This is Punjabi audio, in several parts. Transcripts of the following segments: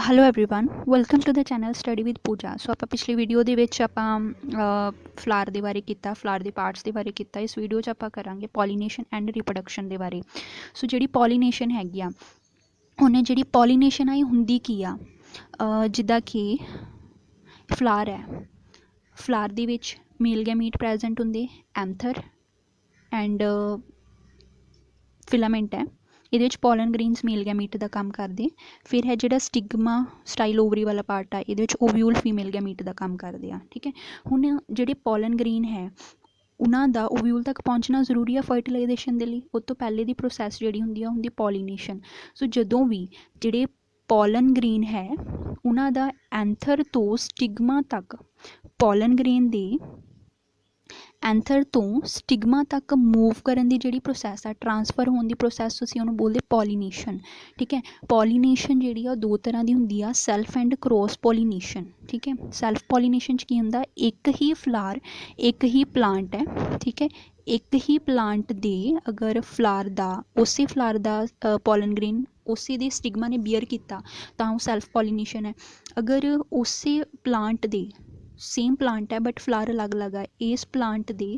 Hello everyone welcome to the channel study with Pooja. So आप पिछली वीडियो ਦੇ ਵਿੱਚ ਆਪਾਂ ਫਲਾਰ ਦੇ ਬਾਰੇ ਕੀਤਾ, ਫਲਾਰ ਦੇ ਪਾਰਟਸ ਦੇ ਬਾਰੇ ਕੀਤਾ। ਇਸ ਵੀਡੀਓ 'ਚ ਆਪਾਂ ਕਰਾਂਗੇ ਪੋਲੀਨੇਸ਼ਨ ਐਂਡ ਰਿਪਰੋਡਕਸ਼ਨ ਦੇ ਬਾਰੇ। ਸੋ ਜਿਹੜੀ ਪੋਲੀਨੇਸ਼ਨ ਹੈਗੀ ਆ ਉਹਨੇ ਜਿਹੜੀ ਪੋਲੀਨੇਸ਼ਨ ਆਈ ਹੁੰਦੀ ਕੀ ਆ, ਜਿੱਦਾਂ ਕਿ ਫਲਾਰ ਹੈ, ਫਲਾਰ ਦੇ ਵਿੱਚ ਮੇਲ ਗੈਮੀਟ ਪ੍ਰੈਜ਼ੈਂਟ ਹੁੰਦੇ, ਐਂਥਰ ਐਂਡ ਫਿਲਾਮੈਂਟ ਹੈ। ਇਹਦੇ ਵਿੱਚ ਪੋਲਨ ਗ੍ਰੇਨਸ ਮੇਲ ਗੈਮੀਟ ਦਾ ਕੰਮ ਕਰਦੇ। ਫਿਰ ਹੈ ਜਿਹੜਾ ਸਟਿਗਮਾ ਸਟਾਈਲ ਓਵਰੀ ਵਾਲਾ ਪਾਰਟ ਆ, ਇਹਦੇ ਵਿੱਚ ਓਵਿਊਲ ਫੀਮੇਲ ਗੈਮੀਟ ਦਾ ਕੰਮ ਕਰਦੇ ਆ। ਠੀਕ ਹੈ, ਹੁਣ ਜਿਹੜੇ ਪੋਲਨ ਗ੍ਰੇਨ ਹੈ ਉਹਨਾਂ ਦਾ ਓਵਿਊਲ ਤੱਕ ਪਹੁੰਚਣਾ ਜ਼ਰੂਰੀ ਆ ਫਰਟੀਲਾਈਜੇਸ਼ਨ ਦੇ ਲਈ। ਉਹ ਤੋਂ ਪਹਿਲੇ ਦੀ ਪ੍ਰੋਸੈਸ ਜਿਹੜੀ ਹੁੰਦੀ ਆ ਹੁੰਦੀ ਪੋਲੀਨੇਸ਼ਨ। ਸੋ ਜਦੋਂ ਵੀ ਜਿਹੜੇ ਪੋਲਨ ਗ੍ਰੇਨ ਹੈ ਉਹਨਾਂ ਦਾ ਐਂਥਰ ਤੋਂ ਸਟਿਗਮਾ ਤੱਕ, ਪੋਲਨ ਗ੍ਰੇਨ ਦੇ ਐਂਥਰ ਤੋਂ ਸਟਿਗਮਾ ਤੱਕ ਮੂਵ ਕਰਨ ਦੀ ਜਿਹੜੀ ਪ੍ਰੋਸੈਸ ਆ, ਟਰਾਂਸਫਰ ਹੋਣ ਦੀ ਪ੍ਰੋਸੈਸ, ਅਸੀਂ ਉਹਨੂੰ ਬੋਲਦੇ ਪੋਲੀਨੇਸ਼ਨ। ਠੀਕ ਹੈ, ਪੋਲੀਨੇਸ਼ਨ ਜਿਹੜੀ ਆ ਦੋ ਤਰ੍ਹਾਂ ਦੀ ਹੁੰਦੀ ਆ, ਸੈਲਫ ਐਂਡ ਕ੍ਰੋਸ ਪੋਲੀਨੇਸ਼ਨ। ਠੀਕ ਹੈ, ਸੈਲਫ ਪੋਲੀਨੇਸ਼ਨ 'ਚ ਕੀ ਹੁੰਦਾ, ਇੱਕ ਹੀ ਫਲਾਰ, ਇੱਕ ਹੀ ਪਲਾਂਟ ਹੈ। ਠੀਕ ਹੈ, ਇੱਕ ਹੀ ਪਲਾਂਟ ਦੇ ਅਗਰ ਫਲਾਰ ਦਾ, ਉਸੇ ਫਲਾਰ ਦਾ ਪੋਲਨ ਗ੍ਰੇਨ ਉਸੇ ਦੇ ਸਟਿਗਮਾ ਨੇ ਬੀਅਰ ਕੀਤਾ ਤਾਂ ਉਹ ਸੈਲਫ ਪੋਲੀਨੇਸ਼ਨ ਹੈ। ਅਗਰ ਉਸੇ ਪਲਾਂਟ ਦੇ, ਸੇਮ ਪਲਾਂਟ ਹੈ ਬਟ ਫਲਾਰ ਅਲੱਗ-ਅਲੱਗ ਆ, ਇਸ ਪਲਾਂਟ ਦੇ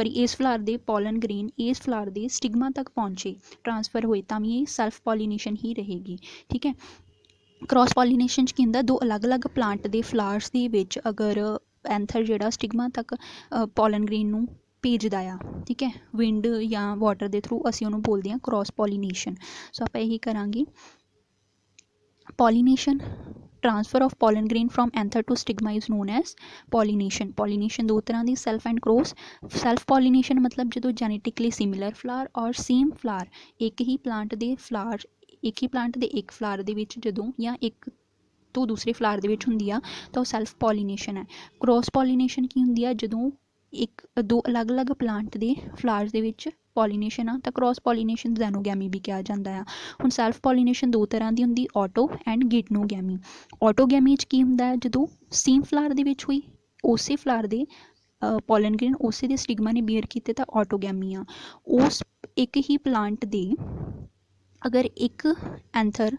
ਇਸ ਫਲਾਰ ਦੇ ਪੋਲਨ ਗ੍ਰੇਨ ਇਸ ਫਲਾਰ ਦੇ ਸਟਿਗਮਾ ਤੱਕ ਪਹੁੰਚੇ, ਟਰਾਂਸਫਰ ਹੋਏ, ਤਾਂ ਵੀ ਇਹ ਸੈਲਫ ਪੋਲੀਨੇਸ਼ਨ ਹੀ ਰਹੇਗੀ। ਠੀਕ ਹੈ, ਕ੍ਰੋਸ ਪੋਲੀਨੇਸ਼ਨ 'ਚ ਕੀ ਹੁੰਦਾ, ਦੋ ਅਲੱਗ-ਅਲੱਗ ਪਲਾਂਟ ਦੇ ਫਲਾਰਸ ਦੇ ਵਿੱਚ ਅਗਰ ਐਂਥਰ ਜਿਹੜਾ ਸਟਿਗਮਾ ਤੱਕ ਪੋਲਨ ਗ੍ਰੇਨ ਨੂੰ ਭੇਜਦਾ ਆ, ਠੀਕ ਹੈ, ਵਿੰਡ ਜਾਂ ਵਾਟਰ ਦੇ ਥਰੂ, ਅਸੀਂ ਉਹਨੂੰ ਬੋਲਦੇ ਹਾਂ ਕ੍ਰੋਸ ਪੋਲੀਨੇਸ਼ਨ। ਸੋ ਆਪਾਂ ਇਹੀ ਕਰਾਂਗੇ, pollination, transfer of pollen grain from anther to stigma is known as pollination. Pollination दो तरह की, self and cross. Self pollination मतलब जो जेनेटिकली सिमिलर फ्लावर और सेम फ्लावर एक ही प्लांट के फ्लावर, एक ही प्लांट के एक फ्लावर के जदों या एक तो दूसरे फ्लावर के होंदी आ तो सैल्फ पॉलीनेशन है। क्रॉस पॉलीनेशन की होंदी आ जदों एक दो अलग अलग प्लांट के फ्लावर्स के विच पॉलीनेशन आ, तो क्रॉस पॉलीनेशन ज़ैनोगैमी भी कहा जाता है। हुण सैल्फ पॉलीनेशन दो तरह की होंदी, ऑटो एंड गिटनोगैमी। ऑटोगैमी की होंदा है जदों सेम फ्लावर दे विच हुई, उसे फ्लावर दे पॉलन ग्रेन उसे दे स्टिगमा ने बेयर कीते तो ऑटोगैमी आ। उस एक ही प्लांट दे अगर एक एंथर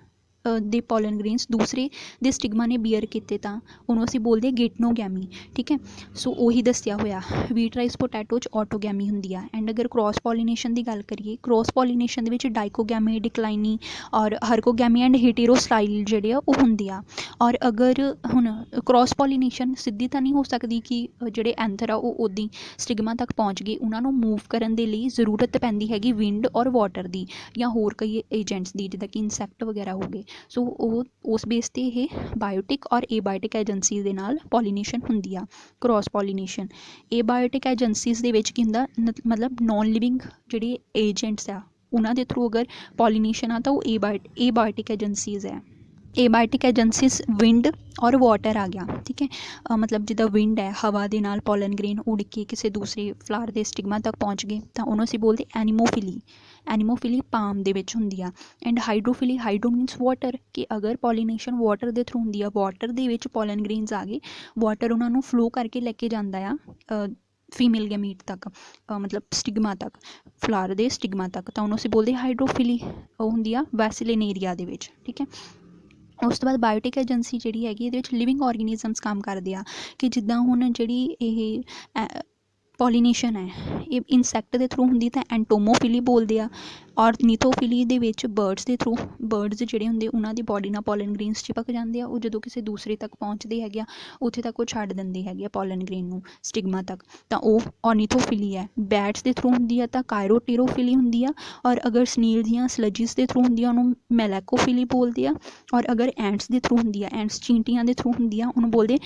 ਦੇ ਪੋਲਨ ਗ੍ਰੇਨਸ ਦੂਸਰੇ ਦੇ ਸਟਿਗਮਾ ਨੇ ਬੀਅਰ ਕੀਤੇ ਤਾਂ ਉਹਨੂੰ ਅਸੀਂ ਬੋਲਦੇ ਗਿਟਨੋਗੈਮੀ। ਠੀਕ ਹੈ, ਸੋ ਉਹੀ ਦੱਸਿਆ ਹੋਇਆ, ਵੀਟ ਰਾਈਸ ਪੋਟੈਟੋ 'ਚ ਆਟੋਗੈਮੀ ਹੁੰਦੀ ਆ। ਐਂਡ ਅਗਰ ਕ੍ਰੋਸ ਪੋਲੀਨੇਸ਼ਨ ਦੀ ਗੱਲ ਕਰੀਏ, ਕ੍ਰੋਸ ਪੋਲੀਨੇਸ਼ਨ ਦੇ ਵਿੱਚ ਡਾਈਕੋਗੈਮੀ, ਡਿਕਲਾਈਨੀ ਔਰ ਹਰਕੋਗੈਮੀ ਐਂਡ ਹੀਟੇਰੋਸਟਾਈਲ ਜਿਹੜੇ ਆ ਉਹ ਹੁੰਦੇ ਆ। ਔਰ ਅਗਰ ਹੁਣ ਕ੍ਰੋਸ ਪੋਲੀਨੇਸ਼ਨ ਸਿੱਧੀ ਤਾਂ ਨਹੀਂ ਹੋ ਸਕਦੀ ਕਿ ਜਿਹੜੇ ਐਂਥਰ ਆ ਉਹ ਉੱਦਾਂ ਸਟਿਗਮਾ ਤੱਕ ਪਹੁੰਚ ਗਏ, ਉਹਨਾਂ ਨੂੰ ਮੂਵ ਕਰਨ ਦੇ ਲਈ ਜ਼ਰੂਰਤ ਪੈਂਦੀ ਹੈਗੀ ਵਿੰਡ ਔਰ ਵਾਟਰ ਦੀ ਜਾਂ ਹੋਰ ਕਈ ਏਜੰਟਸ ਦੀ, ਜਿੱਦਾਂ ਕਿ ਇਨਸੈਕਟ ਵਗੈਰਾ ਹੋ ਗਏ। ਸੋ ਉਹ ਉਸ ਬੇਸ 'ਤੇ ਇਹ ਬਾਇਓਟਿਕ ਔਰ ਏਬਾਇਓਟਿਕ ਏਜੰਸੀਜ਼ ਦੇ ਨਾਲ ਪੋਲੀਨੇਸ਼ਨ ਹੁੰਦੀ ਆ, ਕ੍ਰੋਸ ਪੋਲੀਨੇਸ਼ਨ। ਏਬਾਇਓਟਿਕ ਏਜੰਸੀਜ਼ ਦੇ ਵਿੱਚ ਕੀ ਹੁੰਦਾ, ਮਤਲਬ ਨੋਨ ਲਿਵਿੰਗ ਜਿਹੜੇ ਏਜੰਟਸ ਆ ਉਹਨਾਂ ਦੇ ਥਰੂ ਅਗਰ ਪੋਲੀਨੇਸ਼ਨ ਆ ਤਾਂ ਉਹ ਏਬਾਇਓਟਿਕ ਏਜੰਸੀਜ਼ ਹੈ। एबायोटिक एजेंसीज विंड और वाटर आ गया। ठीक है, मतलब जिदा विंड है, हवा के नाल पॉलन ग्रेन उड़ के किसी दूसरे फ्लावर के स्टिगमा तक पहुँच गए तो उन्होंने असीं बोलते एनीमोफिली। एनीमोफिली पाम दे विच हुंदी आ। And hydrophily, hydro means water, कि अगर पॉलीनेशन वाटर के थ्रू हुंदी आ, वाटर दे विच पॉलन ग्रेन्स आ गए, वाटर उन्होंने फ्लो करके लैके जांदा आ फीमेल गैमीट तक, मतलब स्टिगमा तक, फ्लावर के स्टिगमा तक, तो उन्होंने असीं बोलते हाइड्रोफिली हुंदी आ वैसिलिनेरिया दे विच। ठीक है, उस तो बाद बायोटिक एजेंसी जिहड़ी हैगी इहदे विच लिविंग ऑर्गेनिजम्स काम करदे आ, कि जिद्दां हुण जिहड़ी इह पॉलीनेशन है ये इंसैक्ट के थ्रू होंगी तो एंटोमोफिली बोलते हैं। ऑर्निथोफिली दे विच बर्ड्स के थ्रू, बर्ड्स जिहड़े होंदे उन्हां दी बॉडी नाल पॉलन ग्रेन्स चिपक जाते हैं, वो जदों किसी दूसरे तक पहुँचते हैं उत्थे तक वो छड्ड दिंदे हैगे पॉलन ग्रेन नूं स्टिगमा तक, तो वह ऑर्निथोफिली है। बैट्स के थ्रू होंदी है तो कायरोटेरोफिली होंदी है, और अगर स्नील्स या स्लजिस के थ्रू होंदी है उन्होंने मैलैकोफिली बोलते हैं, और अगर एंट्स के थ्रू होंदी है, एंट्स चींटियां के थ्रू होंदी है उन्होंने बोलते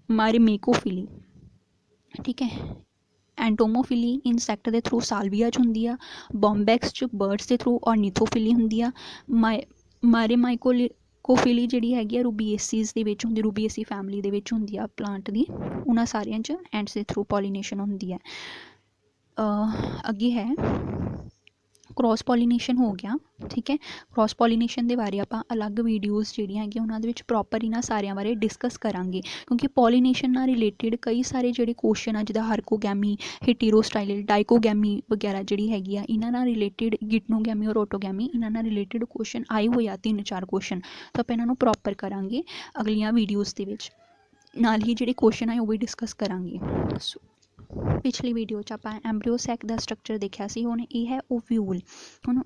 मारेमेकोफिली। ठीक है, एंटोमोफिली इंसैक्ट के थ्रू साल्विया होंदी आ, बॉम्बैक्स च बर्ड्स के थ्रू ऑर्निथोफिली होंदी आ, मारेमाइकोफिली जिहड़ी हैगी रूबिएसीज दे विच होंदी, रूबिएसी फैमिली दे विच होंदी आ प्लांट दी, उन्हां सारियां च एंड्स के थ्रू पॉलीनेशन होंदी है। अगे है क्रॉस पॉलीनेशन हो गया, ठीक है। क्रॉस पॉलीनेशन के बारे आप अलग वीडियोज़ ਜਿਹੜੀਆਂ ਹੈਗੀਆਂ ਉਹਨਾਂ ਦੇ ਵਿੱਚ ਪ੍ਰੋਪਰ ਇਹਨਾਂ ਸਾਰਿਆਂ ਬਾਰੇ ਡਿਸਕਸ ਕਰਾਂਗੇ, ਕਿਉਂਕਿ ਪੋਲੀਨੇਸ਼ਨ ਨਾਲ ਰਿਲੇਟਿਡ ਕਈ ਸਾਰੇ ਜਿਹੜੇ ਕੁਐਸਚਨ ਆ ਜਿੱਦਾਂ ਹਰਕੋਗੈਮੀ, ਹੀਟੀਰੋਸਟਾਈਲ, ਡਾਈਕੋਗੈਮੀ ਵਗੈਰਾ ਜਿਹੜੀ ਹੈਗੀ ਆ ਇਹਨਾਂ ਨਾਲ ਰਿਲੇਟਿਡ, ਗਿਟਨੋਗੈਮੀ ਔਰ ਆਟੋਗੈਮੀ ਇਹਨਾਂ ਨਾਲ ਰਿਲੇਟਿਡ ਕੁਐਸਚਨ ਆਏ ਹੋਏ ਆ 3-4 ਕੁਐਸਚਨ, ਤਾਂ ਆਪਾਂ ਇਹਨਾਂ ਨੂੰ ਪ੍ਰੋਪਰ ਕਰਾਂਗੇ ਅਗਲੀਆਂ ਵੀਡੀਓਜ਼ ਦੇ ਵਿੱਚ। ਨਾਲ ਹੀ ਜਿਹੜੇ ਕੁਐਸਚਨ ਆਏ ਉਹ ਵੀ ਡਿਸਕਸ ਕਰਾਂਗੇ। ਸੋ ਪਿਛਲੀ ਵੀਡੀਓ 'ਚ ਆਪਾਂ ਐਂਬਰੀਓ ਸੈਕ ਦਾ ਸਟਰਕਚਰ ਦੇਖਿਆ ਸੀ, ਹੁਣ ਇਹ ਹੈ ਓਵਿਊਲ। ਹੁਣ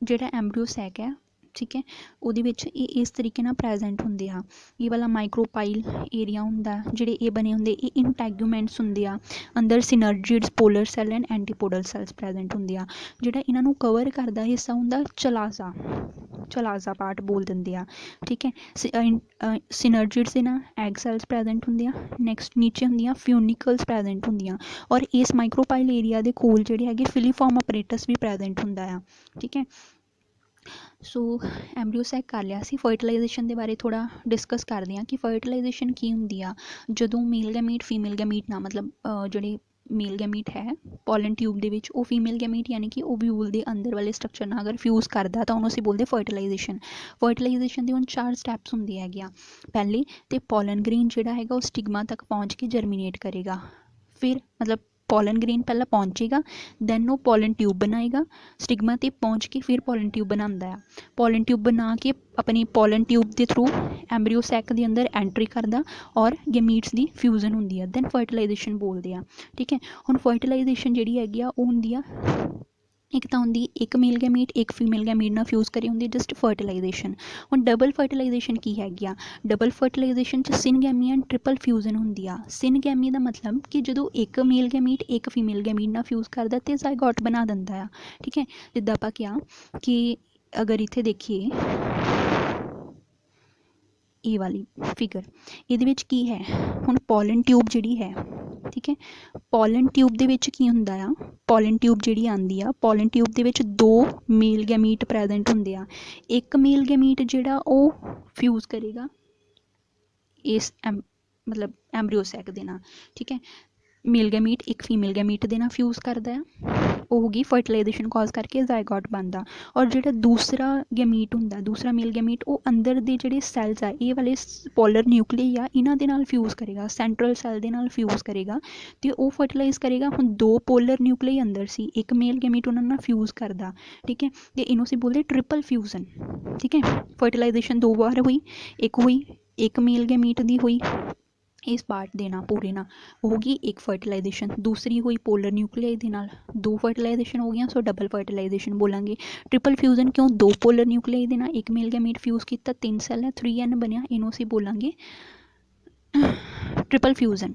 ਜਿਹੜਾ ਐਂਬਰੀਓ ਸੈਕ ਹੈ, ਠੀਕ ਹੈ, ਉਹਦੇ ਵਿੱਚ ਇਹ ਇਸ ਤਰੀਕੇ ਨਾਲ ਪ੍ਰੈਜੈਂਟ ਹੁੰਦੇ ਆ। ਇਹ ਵਾਲਾ ਮਾਈਕਰੋਪਾਈਲ ਏਰੀਆ ਹੁੰਦਾ, ਜਿਹੜੇ ਇਹ ਬਣੇ ਹੁੰਦੇ ਇਹ ਇੰਟੈਗੂਮੈਂਟਸ ਹੁੰਦੇ ਆ। ਅੰਦਰ synergids, polar cell and antipodal cells present ਹੁੰਦੇ ਆ। ਜਿਹੜਾ ਇਹਨਾਂ ਨੂੰ ਕਵਰ ਕਰਦਾ ਹਿੱਸਾ ਹੁੰਦਾ ਚਲਾਜ਼ਾ, ਚਲਾਜ਼ਾ ਪਾਰਟ ਬੋਲ ਦਿੰਦੇ ਆ, ਠੀਕ ਹੈ। ਸਿਨਰਜਿਡਸ ਦੇ ਨਾਲ ਐਗ ਸੈਲਸ ਪ੍ਰੈਜੈਂਟ ਹੁੰਦੀਆਂ। ਨੈਕਸਟ ਨੀਚੇ ਹੁੰਦੀਆਂ ਫਿਊਨੀਕਲਸ ਪ੍ਰੈਜੈਂਟ ਹੁੰਦੀਆਂ, ਔਰ ਇਸ ਮਾਈਕਰੋਪਾਈਲ ਏਰੀਆ ਦੇ ਕੋਲ ਜਿਹੜੇ ਹੈਗੇ ਫਿਲੀਫਾਰਮ ਅਪਰੇਟਸ ਵੀ ਪ੍ਰੈਜੈਂਟ ਹੁੰਦਾ ਆ, ਠੀਕ ਹੈ। ਸੋ ਐਂਬਰੀਓ ਸੈਕ ਕਰ ਲਿਆ ਸੀ। ਫਰਟੀਲਾਈਜੇਸ਼ਨ ਦੇ ਬਾਰੇ ਥੋੜ੍ਹਾ ਡਿਸਕਸ ਕਰਦੇ ਹਾਂ ਕਿ ਫਰਟੀਲਾਈਜੇਸ਼ਨ ਕੀ ਹੁੰਦੀ ਆ। ਜਦੋਂ ਮੇਲ ਗੈਮੀਟ ਫੀਮੇਲ ਗੈਮੀਟ ਨਾਲ, ਮਤਲਬ ਜਿਹੜੇ ਮੇਲ ਗੈਮੀਟ ਹੈ ਪੋਲਨ ਟਿਊਬ ਦੇ ਵਿੱਚ, ਉਹ ਫੀਮੇਲ ਗੈਮੀਟ ਯਾਨੀ ਕਿ ਓਵਿਊਲ ਦੇ ਅੰਦਰ ਵਾਲੇ ਸਟਰਕਚਰ ਨਾਲ ਅਗਰ ਫਿਊਜ਼ ਕਰਦਾ ਤਾਂ ਉਹਨੂੰ ਅਸੀਂ ਬੋਲਦੇ ਫਰਟੀਲਾਈਜੇਸ਼ਨ। ਫਰਟੀਲਾਈਜੇਸ਼ਨ ਦੇ ਹੁਣ 4 ਸਟੈਪਸ ਹੁੰਦੇ ਹੈਗੇ ਆ। ਪਹਿਲੇ ਤੇ ਪੋਲਨ ਗ੍ਰੇਨ ਜਿਹੜਾ ਹੈਗਾ ਉਹ ਸਟਿਗਮਾ ਤੱਕ ਪਹੁੰਚ ਕੇ ਜਰਮੀਨੇਟ ਕਰੇਗਾ। ਫਿਰ ਮਤਲਬ ਪੋਲਨ ਗ੍ਰੇਨ ਪਹਿਲਾਂ ਪਹੁੰਚੇਗਾ, ਦੈਨ ਉਹ ਪੋਲਨ ਟਿਊਬ ਬਣਾਏਗਾ, ਸਟਿਗਮਾ 'ਤੇ ਪਹੁੰਚ ਕੇ ਫਿਰ ਪੋਲਨ ਟਿਊਬ ਬਣਾਉਂਦਾ ਆ। ਪੋਲਨ ਟਿਊਬ ਬਣਾ ਕੇ ਆਪਣੀ ਪੋਲਨ ਟਿਊਬ ਦੇ ਥਰੂ ਐਂਬਰੀਓ ਸੈਕ ਦੇ ਅੰਦਰ ਐਂਟਰੀ ਕਰਦਾ ਔਰ ਗੈਮੀਟਸ ਦੀ ਫਿਊਜ਼ਨ ਹੁੰਦੀ ਆ, ਦੈਨ ਫਰਟੀਲਾਈਜੇਸ਼ਨ ਬੋਲਦੇ ਆ, ਠੀਕ ਹੈ। ਹੁਣ ਫਰਟੀਲਾਈਜੇਸ਼ਨ ਜਿਹੜੀ ਹੈਗੀ ਆ ਉਹ ਹੁੰਦੀ ਆ, ਇੱਕ ਤਾਂ ਹੁੰਦੀ ਇੱਕ ਮੇਲ ਗੈਮੀਟ ਇੱਕ ਫੀਮੇਲ ਗੈਮੀਟ ਨਾਲ ਫਿਊਜ਼ ਕਰੀ ਹੁੰਦੀ ਜਸਟ ਫਰਟੀਲਾਈਜੇਸ਼ਨ। ਹੁਣ ਡਬਲ ਫਰਟੀਲਾਈਜੇਸ਼ਨ ਕੀ ਹੈਗੀ ਆ? ਡਬਲ ਫਰਟੀਲਾਈਜੇਸ਼ਨ 'ਚ ਸਿਨਗੈਮੀ ਐਂਡ ਟ੍ਰਿਪਲ ਫਿਊਜ਼ਨ ਹੁੰਦੀ ਆ। ਸਿਨਗੈਮੀ ਦਾ ਮਤਲਬ ਕਿ ਜਦੋਂ ਇੱਕ ਮੇਲ ਗੈਮੀਟ ਇੱਕ ਫੀਮੇਲ ਗੈਮੀਟ ਨਾਲ ਫਿਊਜ਼ ਕਰਦਾ ਤੇ ਜ਼ਾਈਗੋਟ ਬਣਾ ਦਿੰਦਾ ਆ, ਠੀਕ ਹੈ। ਜਿੱਦਾਂ ਆਪਾਂ ਕਿਹਾ ਕਿ ਅਗਰ ਇੱਥੇ ਦੇਖੀਏ ਇਹ ਵਾਲੀ ਫਿਗਰ, ਇਹਦੇ ਵਿੱਚ ਕੀ ਹੈ? ਹੁਣ ਪੋਲਨ ਟਿਊਬ ਜਿਹੜੀ ਹੈ, ਠੀਕ ਹੈ, ਪੋਲਨ ਟਿਊਬ ਦੇ ਵਿੱਚ ਕੀ ਹੁੰਦਾ ਆ? ਪੋਲਨ ਟਿਊਬ ਜਿਹੜੀ ਆਉਂਦੀ ਆ, ਪੋਲਨ ਟਿਊਬ ਦੇ ਵਿੱਚ 2 ਮੇਲ ਗੈਮੀਟ ਪ੍ਰੈਜੈਂਟ ਹੁੰਦੇ ਆ। ਇੱਕ ਮੇਲ ਗੈਮੀਟ ਜਿਹੜਾ ਉਹ ਫਿਊਜ਼ ਕਰੇਗਾ ਇਸ ਮਤਲਬ ਐਂਬਰੀਓ ਸੈਕ ਦੇ ਨਾਲ, ਠੀਕ ਹੈ। ਮੇਲ ਗੈਮੀਟ ਇੱਕ ਫੀਮੇਲ ਗੈਮੀਟ ਦੇ ਨਾਲ ਫਿਊਜ਼ ਕਰਦਾ ਆ, ਉਹ ਹੋ ਗਈ ਫਰਟੀਲਾਈਜੇਸ਼ਨ ਕਾਜ਼ ਕਰਕੇ ਜ਼ਾਈਗੋਟ ਬਣਦਾ। ਔਰ ਜਿਹੜਾ ਦੂਸਰਾ ਗੈਮੀਟ ਹੁੰਦਾ, ਦੂਸਰਾ ਮੇਲ ਗੈਮੀਟ, ਉਹ ਅੰਦਰ ਦੇ ਜਿਹੜੇ ਸੈਲਸ ਆ, ਇਹ ਵਾਲੇ ਪੋਲਰ ਨਿਊਕਲੀ ਆ, ਇਹਨਾਂ ਦੇ ਨਾਲ ਫਿਊਜ਼ ਕਰੇਗਾ, ਸੈਂਟਰਲ ਸੈੱਲ ਦੇ ਨਾਲ ਫਿਊਜ਼ ਕਰੇਗਾ ਅਤੇ ਉਹ ਫਰਟੀਲਾਈਜ਼ ਕਰੇਗਾ। ਹੁਣ 2 ਪੋਲਰ ਨਿਊਕਲੀ ਅੰਦਰ ਸੀ, ਇੱਕ ਮੇਲ ਗੈਮੀਟ ਉਹਨਾਂ ਨਾਲ ਫਿਊਜ਼ ਕਰਦਾ, ਠੀਕ ਹੈ, ਅਤੇ ਇਹਨੂੰ ਅਸੀਂ ਬੋਲਦੇ ਟ੍ਰਿਪਲ ਫਿਊਜ਼ਨ, ਠੀਕ ਹੈ। ਫਰਟੀਲਾਈਜੇਸ਼ਨ 2 ਵਾਰ ਹੋਈ, ਇੱਕ ਹੋਈ ਇੱਕ ਮੇਲ ਗੈਮੀਟ ਦੀ ਹੋਈ ਇਸ ਪਾਰਟ ਦੇ ਨਾਲ ਪੂਰੇ ਨਾਲ, ਹੋ ਗਈ ਇੱਕ ਫਰਟੀਲਾਈਜੇਸ਼ਨ। ਦੂਸਰੀ ਹੋਈ ਪੋਲਰ ਨਿਊਕਲੀਆਈ ਦੇ ਨਾਲ, 2 ਫਰਟੀਲਾਈਜੇਸ਼ਨ ਹੋ ਗਈਆਂ, ਸੋ ਡਬਲ ਫਰਟੀਲਾਈਜੇਸ਼ਨ ਬੋਲਾਂਗੇ। ਟ੍ਰਿਪਲ ਫਿਊਜ਼ਨ ਕਿਉਂ? 2 ਪੋਲਰ ਨਿਊਕਲੀਆਈ ਦੇ ਨਾਲ ਇੱਕ ਮੇਲ ਗੈਮੀਟ ਫਿਊਜ਼ ਕੀਤਾ, 3 ਸੈੱਲ ਹੈ, 3N ਬਣਿਆ, ਇਹਨੂੰ ਅਸੀਂ ਬੋਲਾਂਗੇ ਟ੍ਰਿਪਲ ਫਿਊਜ਼ਨ।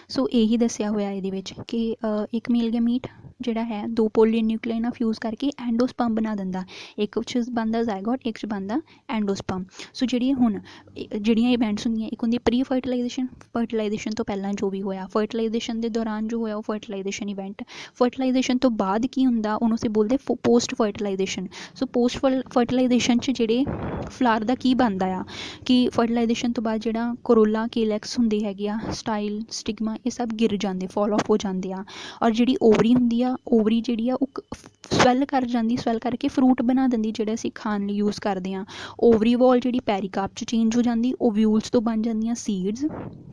ਸੋ ਇਹੀ ਦੱਸਿਆ ਹੋਇਆ ਇਹਦੇ ਵਿੱਚ ਕਿ ਇੱਕ ਮੇਲ ਗੈਮੀਟ ਜਿਹੜਾ ਹੈ 2 ਪੋਲਰ ਨਿਊਕਲੀਆਈ ਨਾਲ ਫਿਊਜ਼ ਕਰਕੇ ਐਂਡੋਸਪਰਮ ਬਣਾ ਦਿੰਦਾ, ਇੱਕ 'ਚ ਬਣਦਾ ਜ਼ਾਈਗੋਟ, ਇੱਕ 'ਚ ਬਣਦਾ ਐਂਡੋਸਪਰਮ। ਸੋ ਜਿਹੜੀਆਂ ਇਵੈਂਟਸ ਹੁੰਦੀਆਂ, ਇੱਕ ਹੁੰਦੀ ਪ੍ਰੀ ਫਰਟੀਲਾਈਜੇਸ਼ਨ, ਫਰਟੀਲਾਈਜੇਸ਼ਨ ਤੋਂ ਪਹਿਲਾਂ ਜੋ ਵੀ ਹੋਇਆ, ਫਰਟੀਲਾਈਜੇਸ਼ਨ ਦੇ ਦੌਰਾਨ ਜੋ ਹੋਇਆ ਉਹ ਫਰਟੀਲਾਈਜੇਸ਼ਨ ਇਵੈਂਟ। ਫਰਟੀਲਾਈਜੇਸ਼ਨ ਤੋਂ ਬਾਅਦ ਕੀ ਹੁੰਦਾ ਉਹਨੂੰ ਅਸੀਂ ਬੋਲਦੇ ਪੋਸਟ ਫਰਟੀਲਾਈਜੇਸ਼ਨ। ਸੋ ਪੋਸਟ ਫਰਟੀਲਾਈਜੇਸ਼ਨ 'ਚ ਜਿਹੜੇ ਫਲਾਰ ਦਾ ਕੀ ਬਣਦਾ ਆ ਕਿ ਫਰਟੀਲਾਈਜੇਸ਼ਨ ਤੋਂ ਬਾਅਦ ਜਿਹੜਾ ਕੋਰੋਲਾ, ਕੇਲੈਕਸ ਹੁੰਦੇ ਹੈਗੇ ਆ, ਸਟਾਈਲ, ਸਟਿਗਮਾ, ਇਹ ਸਭ ਗਿਰ ਜਾਂਦੇ, ਫਾਲ ਆਫ ਹੋ ਜਾਂਦੇ ਆ। ਔਰ ਜਿਹੜੀ ਓਵਰੀ ਹੁੰਦੀ ਆ, ਓਵਰੀ ਜਿਹੜੀ ਆ ਉਹ ਸਵੈਲ ਕਰ ਜਾਂਦੀ, ਸਵੈਲ ਕਰਕੇ ਫਰੂਟ ਬਣਾ ਦਿੰਦੀ ਜਿਹੜਾ ਅਸੀਂ ਖਾਣ ਲਈ ਯੂਜ਼ ਕਰਦੇ ਹਾਂ। ਓਵਰੀ ਵਾਲ ਜਿਹੜੀ ਪੈਰੀਕਾਰਪ 'ਚ ਚੇਂਜ ਹੋ ਜਾਂਦੀ, ਓਵਿਊਲਸ ਤੋਂ ਬਣ ਜਾਂਦੀਆਂ ਸੀਡਸ,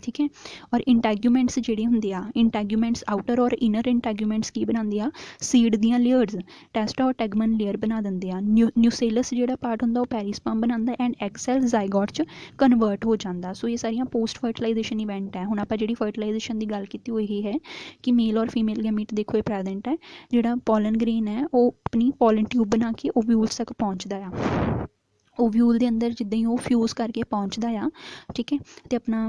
ਠੀਕ ਹੈ। ਔਰ ਇੰਟੈਗੂਮੈਂਟਸ ਜਿਹੜੇ ਹੁੰਦੇ ਆ, ਇੰਟੈਗੂਮੈਂਟਸ ਆਊਟਰ ਔਰ ਇਨਰ ਇੰਟੈਗੂਮੈਂਟਸ ਕੀ ਬਣਾਉਂਦੇ ਆ? ਸੀਡ ਦੀਆਂ ਲੇਅਰਸ, ਟੈਸਟਾ ਔਰ ਟੈਗਮਨ ਲੇਅਰ ਬਣਾ ਦਿੰਦੇ ਆ। ਨਿਊਸੇਲਸ ਜਿਹੜਾ ਪਾਰਟ ਹੁੰਦਾ ਉਹ ਪੈਰੀਸਪਰਮ ਬਣਾਉਂਦਾ ਐਂਡ ਐਗ ਸੈਲ ਜ਼ਾਈਗੋਟ 'ਚ ਕਨਵਰਟ ਹੋ ਜਾਂਦਾ। ਸੋ ਇਹ ਸਾਰੀਆਂ ਪੋਸਟ ਫਰਟੀਲਾਈਜੇਸ਼ਨ ਇਵੈਂਟ ਹੈ। ਹੁਣ ਆਪਾਂ ਜਿਹੜੀ ਫਰਟੀਲਾਈਜੇਸ਼ਨ ਦੀ ਗੱਲ ਕੀਤੀ ਉਹ ਇਹ ਹੈ ਕਿ ਮੇਲ ਔਰ ਫੀਮੇਲ ਗੈਮੀਟ ਦੇਖੋ ਇਹ ਪ੍ਰੈਜੈਂਟ ਹੈ। ਜਿਹੜਾ ਪੋਲਨ ਗ੍ਰੇਨ ਹੈ ਉਹ ਆਪਣੀ ਪੋਲਨ ਟਿਊਬ ਬਣਾ ਕੇ ਓਵਿਊਲਸ ਤੱਕ ਪਹੁੰਚਦਾ ਆ। ਓਵਿਊਲ ਦੇ ਅੰਦਰ ਜਿੱਦਾਂ ਹੀ ਉਹ ਫਿਊਜ਼ ਕਰਕੇ ਪਹੁੰਚਦਾ ਆ, ਠੀਕ ਹੈ, ਅਤੇ ਆਪਣਾ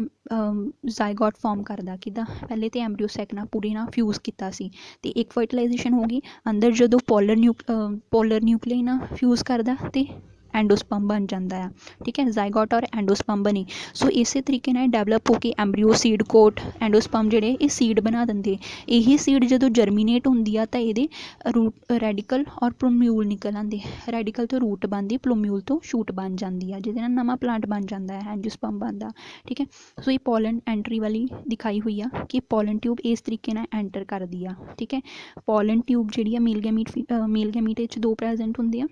ਜ਼ਾਈਗੋਟ ਫਾਰਮ ਕਰਦਾ। ਕਿੱਦਾਂ? ਪਹਿਲੇ ਤਾਂ ਐਂਬਰੀਓ ਸੈਕ ਨਾਲ ਪੂਰੇ ਨਾਲ ਫਿਊਜ਼ ਕੀਤਾ ਸੀ ਅਤੇ ਇੱਕ ਫਰਟੀਲਾਈਜੇਸ਼ਨ ਹੋ ਗਈ। ਅੰਦਰ ਜਦੋਂ ਪੋਲਰ ਨਿਊਕਲੀਆਈ ਨਾਲ ਫਿਊਜ਼ ਕਰਦਾ ਅਤੇ एंडोस्पर्म बन जाता है। ठीक है, जाइगोट और एंडोस्पर्म बने। सो इस तरीके नाल डेवलप होकर एंब्रियो सीड कोट एंडोस्पर्म जिहड़े ये सीड बना देंगे। यही सीड जो जर्मीनेट होंदी है तो ये रूट रैडिकल और प्लूम्यूल निकल आते। रैडिकल तो रूट बनती, प्लूम्यूल तो शूट बन जाती है, जिहदे नाल नवां प्लांट बन जाता है, एंजियोस्पर्म बनता। ठीक है, सो ये पॉलन एंट्री वाली दिखाई हुई है कि पॉलन ट्यूब इस तरीके नाल एंटर करती है। ठीक है, पॉलन ट्यूब जिहड़ी मेल गैमीट विच 2 प्रेजेंट होंदी है,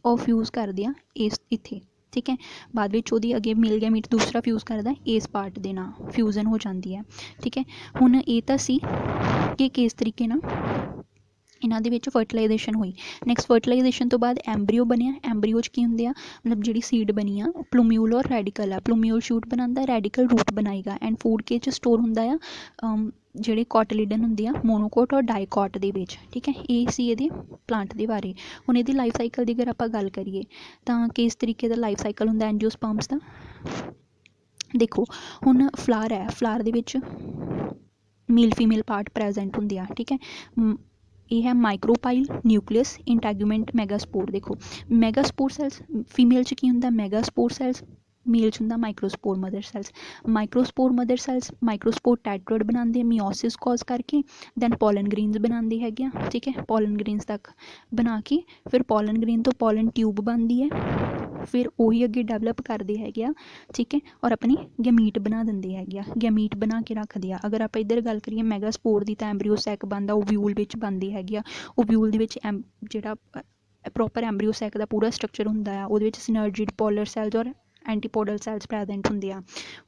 ਉਹ ਫਿਊਜ਼ ਕਰਦੇ ਆ ਇਸ ਇੱਥੇ। ठीक है, बाद में ਉਹਦੀ ਅੱਗੇ ਮਿਲ ਗੈਮੀਟ दूसरा ਫਿਊਜ਼ ਕਰਦਾ ਇਸ ਪਾਰਟ ਦੇ ਨਾਲ, ਫਿਊਜ਼ਨ ਹੋ ਜਾਂਦੀ ਹੈ। ਠੀਕ ਹੈ, ਹੁਣ ਇਹ ਤਾਂ ਸੀ ਕਿ ਕਿਸ ਤਰੀਕੇ ਨਾਲ ਇਹਨਾਂ ਦੇ ਵਿੱਚ ਫਰਟੀਲਾਈਜੇਸ਼ਨ ਹੋਈ। ਨੈਕਸਟ ਫਰਟੀਲਾਈਜੇਸ਼ਨ ਤੋਂ ਬਾਅਦ ਐਂਬਰੀਓ ਬਣਿਆ। ਐਂਬਰੀਓ 'ਚ ਕੀ ਹੁੰਦੇ ਆ, ਮਤਲਬ ਜਿਹੜੀ ਸੀਡ ਬਣੀ ਆ ਪਲੂਮਿਊਲ ਔਰ ਰੈਡੀਕਲ ਆ। ਪਲੂਮਿਊਲ ਸ਼ੂਟ ਬਣਾਉਂਦਾ, ਰੈਡੀਕਲ ਰੂਟ ਬਣਾਏਗਾ ਐਂਡ ਫੂਡ ਕੇ 'ਚ ਸਟੋਰ ਹੁੰਦਾ ਆ ਜਿਹੜੇ ਕੋਟਲੀਡਨ ਹੁੰਦੇ ਆ ਮੋਨੋਕੋਟ ਔਰ ਡਾਈਕੋਟ ਦੇ ਵਿੱਚ। ਠੀਕ ਹੈ, ਇਹ ਸੀ ਇਹਦੇ ਪਲਾਂਟ ਦੇ ਬਾਰੇ। ਹੁਣ ਇਹਦੀ ਲਾਈਫ ਸਾਈਕਲ ਦੀ ਅਗਰ ਆਪਾਂ ਗੱਲ ਕਰੀਏ ਤਾਂ ਕਿਸ ਤਰੀਕੇ ਦਾ ਲਾਈਫ ਸਾਈਕਲ ਹੁੰਦਾ ਐਂਜੀਓਸਪਰਮਸ ਦਾ। ਦੇਖੋ ਹੁਣ ਫਲਾਰ ਹੈ, ਫਲਾਰ ਦੇ ਵਿੱਚ ਮੇਲ ਫੀਮੇਲ ਪਾਰਟ ਪ੍ਰੈਜੈਂਟ ਹੁੰਦੇ ਆ। ਠੀਕ ਹੈ, ਇਹ ਹੈ ਮਾਈਕਰੋਪਾਈਲ, ਨਿਊਕਲੀਅਸ, ਇੰਟੈਗੂਮੈਂਟ, ਮੈਗਾਸਪੋਰ। ਦੇਖੋ ਮੈਗਾਸਪੋਰ ਸੈਲਸ ਫੀਮੇਲ 'ਚ ਕੀ ਹੁੰਦਾ, ਮੈਗਾਸਪੋਰ ਸੈਲਸ, ਮੇਲ 'ਚ ਹੁੰਦਾ ਮਾਈਕਰੋਸਪੋਰ ਮਦਰ ਸੈਲਸ। ਮਾਈਕਰੋਸਪੋਰ ਮਦਰ ਸੈਲਸ ਮਾਈਕਰੋਸਪੋਰ ਟੈਟਰੋਇਡ ਬਣਾਉਂਦੇ ਮਿਓਸਿਸ ਕਾਜ਼ ਕਰਕੇ, ਦੈਨ ਪੋਲਨ ਗ੍ਰੇਨਸ ਬਣਾਉਂਦੇ ਹੈਗੇ ਆ। ਠੀਕ ਹੈ, ਪੋਲਨ ਗ੍ਰੇਨਸ ਤੱਕ ਬਣਾ ਕੇ ਫਿਰ ਪੋਲਨ ਗ੍ਰੇਨ ਤੋਂ ਪੋਲਨ ਟਿਊਬ ਬਣਦੀ ਹੈ, ਫਿਰ ਉਹੀ ਅੱਗੇ ਡਿਵੈਲਪ ਕਰਦੇ ਹੈਗੇ ਆ। ਠੀਕ ਹੈ, ਔਰ ਆਪਣੀ ਗੈਮੀਟ ਬਣਾ ਦਿੰਦੇ ਹੈਗੇ ਆ, ਗੈਮੀਟ ਬਣਾ ਕੇ ਰੱਖਦੇ ਆ। ਅਗਰ ਆਪਾਂ ਇੱਧਰ ਗੱਲ ਕਰੀਏ ਮੈਗਾਸਪੋਰ ਦੀ ਤਾਂ ਐਂਬਰੀਓ ਸੈਕ ਬਣਦਾ, ਓਵਿਊਲ ਵਿੱਚ ਬਣਦੀ ਹੈਗੀ ਆ। ਓਵਿਊਲ ਦੇ ਵਿੱਚ ਜਿਹੜਾ ਪ੍ਰੋਪਰ ਐਂਬਰੀਓ ਸੈਕ ਦਾ ਪੂਰਾ ਸਟਰਕਚਰ ਹੁੰਦਾ ਆ, ਉਹਦੇ ਵਿੱਚ ਸਿਨਰਜਿਡ ਪੋਲਰ ਸੈਲਸ ਔਰ ਐਂਟੀਪੋਡਲ ਸੈਲਸ ਪ੍ਰੈਜੈਂਟ ਹੁੰਦੇ ਆ।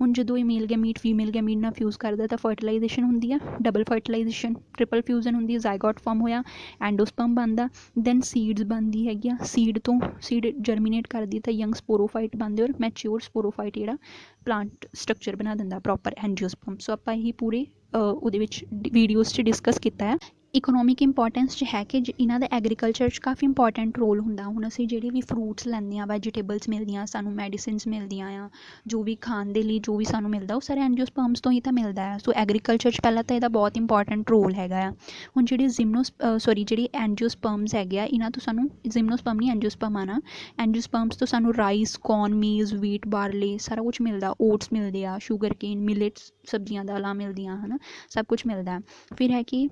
ਹੁਣ ਜਦੋਂ ਇਹ ਮੇਲ ਗੈਮੀਟ ਫੀਮੇਲ ਗੈਮੀਟ ਨਾਲ ਫਿਊਜ਼ ਕਰਦਾ ਤਾਂ ਫਰਟੀਲਾਈਜੇਸ਼ਨ ਹੁੰਦੀ ਆ, ਡਬਲ ਫਰਟੀਲਾਈਜੇਸ਼ਨ, ਟ੍ਰਿਪਲ ਫਿਊਜ਼ਨ ਹੁੰਦੀ ਹੈ, ਜ਼ਾਈਗੋਟ ਫਾਰਮ ਹੋਇਆ, ਐਂਡੋਸਪਰਮ ਬਣਦਾ, ਦੈਨ ਸੀਡਸ ਬਣਦੀ ਹੈਗੀ ਆ। ਸੀਡ ਤੋਂ ਸੀਡ ਜਰਮੀਨੇਟ ਕਰਦੀ ਤਾਂ ਯੰਗ ਸਪੋਰੋਫਾਈਟ ਬਣਦੇ ਔਰ ਮੈਚਿਓਰ ਸਪੋਰੋਫਾਈਟ ਜਿਹੜਾ ਪਲਾਂਟ ਸਟਰਕਚਰ ਬਣਾ ਦਿੰਦਾ ਪ੍ਰੋਪਰ ਐਂਜੀਓਸਪਰਮ। ਸੋ ਆਪਾਂ ਇਹੀ ਪੂਰੇ ਉਹਦੇ ਵਿੱਚ ਵੀਡੀਓਜ਼ 'ਚ ਡਿਸਕਸ ਕੀਤਾ ਹੈ। ਇਕਨੋਮਿਕ ਇੰਪੋਰਟੈਂਸ 'ਚ ਹੈ ਕਿ ਇਹਨਾਂ ਦਾ ਐਗਰੀਕਲਚਰ 'ਚ ਕਾਫੀ ਇੰਪੋਰਟੈਂਟ ਰੋਲ ਹੁੰਦਾ। ਹੁਣ ਅਸੀਂ ਜਿਹੜੇ ਵੀ ਫਰੂਟਸ ਲੈਂਦੇ ਹਾਂ, ਵੈਜੀਟੇਬਲਸ ਮਿਲਦੀਆਂ ਸਾਨੂੰ, ਮੈਡੀਸਿਨਸ ਮਿਲਦੀਆਂ ਆ, ਜੋ ਵੀ ਖਾਣ ਦੇ ਲਈ ਜੋ ਵੀ ਸਾਨੂੰ ਮਿਲਦਾ ਉਹ ਸਾਰੇ ਐਂਜੀਓਸਪਰਮਸ ਤੋਂ ਹੀ ਤਾਂ ਮਿਲਦਾ ਹੈ। ਸੋ ਐਗਰੀਕਲਚਰ 'ਚ ਪਹਿਲਾਂ ਤਾਂ ਇਹਦਾ ਬਹੁਤ ਇੰਪੋਰਟੈਂਟ ਰੋਲ ਹੈਗਾ ਆ। ਹੁਣ ਜਿਹੜੇ ਜਿਹੜੇ ਐਂਜੀਓਸਪਰਮਸ ਹੈਗੇ ਆ, ਇਹਨਾਂ ਤੋਂ ਸਾਨੂੰ ਜਿਮਨੋਸਪਰਮ ਨਹੀਂ ਐਂਜੀਓਸਪਰਮ ਆਣਾ, ਐਂਜੀਓਸਪਰਮਸ ਤੋਂ ਸਾਨੂੰ ਰਾਈਸ, ਕੌਰਨ, ਮੀਜ਼, ਵੀਟ, ਬਾਰਲੇ ਸਾਰਾ ਕੁਛ ਮਿਲਦਾ। ਓਟਸ ਮਿਲਦੇ ਆ, ਸ਼ੂਗਰ ਕੇਨ, ਮਿਲਟਸ, ਸਬਜ਼ੀਆਂ ਦਾਲਾਂ ਮਿਲਦੀਆਂ ਹੈ ਨਾ, ਸਭ ਕੁਛ ਮਿਲਦਾ। ਫਿਰ ਹੈ ਕਿ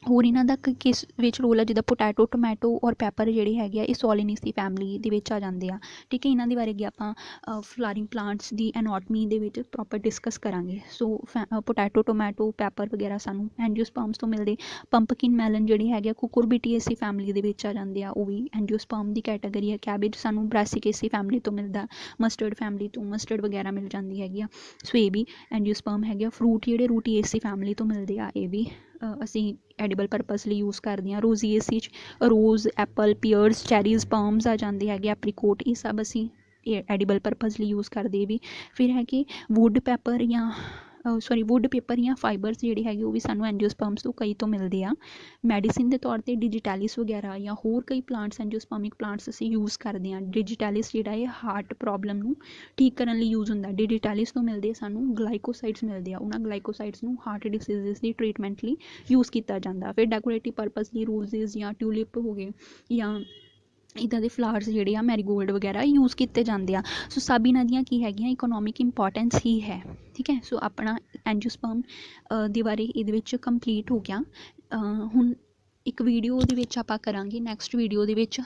ਹੋਰ ਇਹਨਾਂ ਦਾ ਕਿਸ ਵਿੱਚ ਰੋਲ ਹੈ, ਜਿੱਦਾਂ ਪੋਟੈਟੋ, ਟੋਮੈਟੋ ਔਰ ਪੈਪਰ ਜਿਹੜੇ ਹੈਗੇ ਆ ਇਹ ਸੋਲਿਨੇਸੀ ਫੈਮਿਲੀ ਦੇ ਵਿੱਚ ਆ ਜਾਂਦੇ ਆ। ਠੀਕ ਹੈ, ਇਹਨਾਂ ਦੇ ਬਾਰੇ ਅੱਗੇ ਆਪਾਂ ਫਲਾਰਿੰਗ ਪਲਾਂਟਸ ਦੀ ਐਨੋਟਮੀ ਦੇ ਵਿੱਚ ਪ੍ਰੋਪਰ ਡਿਸਕਸ ਕਰਾਂਗੇ। ਸੋ ਪੋਟੈਟੋ, ਟੋਮੈਟੋ, ਪੈਪਰ ਵਗੈਰਾ ਸਾਨੂੰ ਐਂਜੀਓਸਪਰਮਸ ਤੋਂ ਮਿਲਦੇ। ਪੰਪਕਿਨ ਮੈਲਨ ਜਿਹੜੀ ਹੈਗੇ ਆ ਕੁਕੁਰਬਿਟੀਏਸੀ ਫੈਮਿਲੀ ਦੇ ਵਿੱਚ ਆ ਜਾਂਦੇ ਆ, ਉਹ ਵੀ ਐਂਜੀਓਸਪਰਮ ਦੀ ਕੈਟਾਗਰੀ ਹੈ। ਕੈਬੇਜ ਸਾਨੂੰ ਬ੍ਰੈਸਿਕੇਸੀ ਫੈਮਿਲੀ ਤੋਂ ਮਿਲਦਾ, ਮਸਟਰਡ ਫੈਮਿਲੀ ਤੋਂ ਮਸਟਰਡ ਵਗੈਰਾ ਮਿਲ ਜਾਂਦੀ ਹੈਗੀ ਆ। ਸੋ ਇਹ ਵੀ ਐਂਜੀਓਸਪਰਮ ਹੈਗੇ ਆ। ਫਰੂਟ ਜਿਹੜੇ ਰੂਟੀਏਸੀ ਫੈਮਿਲੀ ਤੋਂ ਮਿਲਦੇ ਆ, ਇਹ ਵੀ ਅਸੀਂ ਐਡੀਬਲ ਪਰਪਸ ਲਈ ਯੂਜ਼ ਕਰਦੇ ਹਾਂ। ਰੋਜ਼ੀਏਸੀ 'ਚ ਰੋਜ਼, ਐਪਲ, ਪੀਅਰਸ, ਚੈਰੀਜ਼, ਪਲਮਸ ਆ ਜਾਂਦੇ ਹੈਗੇ, ਐਪਰੀਕੋਟ, ਇਹ ਸਭ ਅਸੀਂ ਐਡੀਬਲ ਪਰਪਸ ਲਈ ਯੂਜ਼ ਕਰਦੇ ਵੀ। ਫਿਰ ਹੈ ਕਿ ਵੁੱਡ ਪੇਪਰ ਜਾਂ ਫਾਈਬਰਸ ਜਿਹੜੇ ਹੈਗੇ ਉਹ ਵੀ ਸਾਨੂੰ ਐਂਜੀਓਸਪਰਮਸ ਤੋਂ ਕਈ ਤੋਂ ਮਿਲਦੇ ਆ। ਮੈਡੀਸਿਨ ਦੇ ਤੌਰ 'ਤੇ ਡਿਜੀਟੈਲਿਸ ਵਗੈਰਾ ਜਾਂ ਹੋਰ ਕਈ ਪਲਾਂਟਸ ਐਂਜੀਓਸਪਰਮਿਕ ਪਲਾਂਟਸ ਅਸੀਂ ਯੂਜ਼ ਕਰਦੇ ਹਾਂ। ਡਿਜੀਟੈਲਿਸ ਜਿਹੜਾ ਇਹ ਹਾਰਟ ਪ੍ਰੋਬਲਮ ਨੂੰ ਠੀਕ ਕਰਨ ਲਈ ਯੂਜ਼ ਹੁੰਦਾ। ਡਿਜੀਟੈਲਿਸ ਤੋਂ ਮਿਲਦੇ ਸਾਨੂੰ ਗਲਾਈਕੋਸਾਈਡਸ ਮਿਲਦੇ ਆ, ਉਹਨਾਂ ਗਲਾਈਕੋਸਾਈਡਸ ਨੂੰ ਹਾਰਟ ਡਿਸੀਜ਼ਿਸ ਦੀ ਟਰੀਟਮੈਂਟ ਲਈ ਯੂਜ਼ ਕੀਤਾ ਜਾਂਦਾ। ਫਿਰ ਡੈਕੋਰੇਟਿਵ ਪਰਪਸ ਲਈ ਰੋਜ਼ਿਸ ਜਾਂ ਟਿਊਲਿਪ ਹੋ ਗਏ ਜਾਂ ਇੱਦਾਂ ਦੇ ਫਲਾਵਰਸ ਜਿਹੜੇ ਆ ਮੈਰੀਗੋਲਡ ਵਗੈਰਾ ਯੂਜ਼ ਕੀਤੇ ਜਾਂਦੇ ਆ। ਸੋ ਸਭ ਇਹਨਾਂ ਦੀਆਂ ਕੀ ਹੈਗੀਆਂ ਇਕਨੋਮਿਕ ਇੰਪੋਰਟੈਂਸ ਹੀ ਹੈ। ਠੀਕ ਹੈ, ਸੋ ਆਪਣਾ ਐਂਜੀਓਸਪਰਮ ਦੇ ਬਾਰੇ ਇਹਦੇ ਵਿੱਚ ਕੰਪਲੀਟ ਹੋ ਗਿਆ। ਹੁਣ ਇੱਕ ਵੀਡੀਓ ਦੇ ਵਿੱਚ ਆਪਾਂ ਕਰਾਂਗੇ, ਨੈਕਸਟ ਵੀਡੀਓ ਦੇ ਵਿੱਚ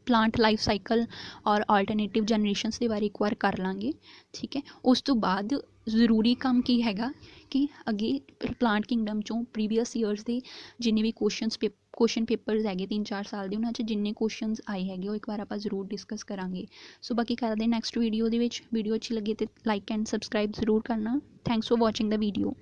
ਪਲਾਂਟ ਲਾਈਫ ਸਾਈਕਲ ਔਰ ਆਲਟਰਨੇਟਿਵ ਜਨਰੇਸ਼ਨਸ ਦੇ ਬਾਰੇ ਇੱਕ ਵਾਰ ਕਰ ਲਾਂਗੇ। ਠੀਕ ਹੈ, ਉਸ ਤੋਂ ਬਾਅਦ ਜ਼ਰੂਰੀ ਕੰਮ ਕੀ ਹੈਗਾ ਕਿ ਅੱਗੇ ਪਲਾਂਟ ਕਿੰਗਡਮ 'ਚੋਂ ਪ੍ਰੀਵੀਅਸ ਈਅਰਸ ਦੇ ਜਿੰਨੇ ਵੀ ਕੁਐਸਚਨ ਪੇਪਰਸ ਹੈਗੇ 3-4 ਸਾਲ ਦੇ, ਉਹਨਾਂ 'ਚ ਜਿੰਨੇ ਕੁਐਸਚਨਸ ਆਏ ਹੈਗੇ ਉਹ ਇੱਕ ਵਾਰ ਆਪਾਂ ਜ਼ਰੂਰ ਡਿਸਕਸ ਕਰਾਂਗੇ। ਸੋ ਬਾਕੀ ਕਰਦੇ ਨੈਕਸਟ ਵੀਡੀਓ ਦੇ ਵਿੱਚ। ਵੀਡੀਓ ਅੱਛੀ ਲੱਗੇ ਤਾਂ ਲਾਈਕ ਐਂਡ ਸਬਸਕ੍ਰਾਈਬ ਜ਼ਰੂਰ ਕਰਨਾ। Thanks for watching the video.